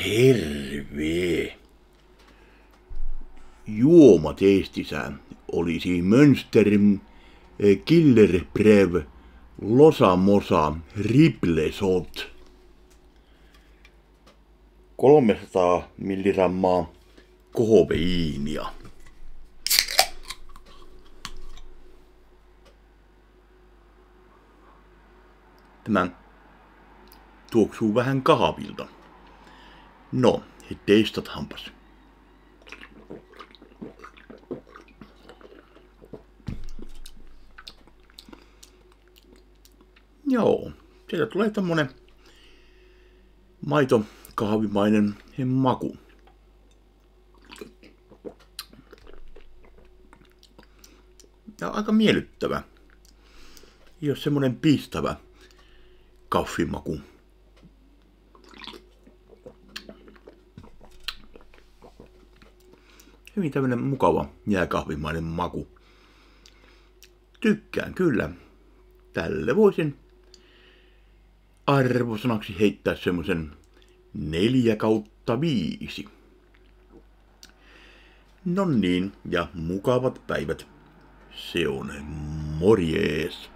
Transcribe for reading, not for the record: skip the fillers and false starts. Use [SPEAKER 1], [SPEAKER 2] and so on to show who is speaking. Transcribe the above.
[SPEAKER 1] Terve! Juomatestissä olisi Mönsterin Killer Brev Losa Mosa Riplesot. 300 milligrammaa kofeiinia. Tämä tuoksuu vähän kahvilta. No, testataanpas. Joo, sieltä tulee tommonen maitokahvimainen maku. Ja aika miellyttävä. Ei ole semmonen pistävä kahvimaku. Hyvin tämmönen mukava jääkahvimainen maku. Tykkään kyllä. Tälle voisin arvosanaksi heittää semmosen 4/5. No niin, ja mukavat päivät. Se on morjes.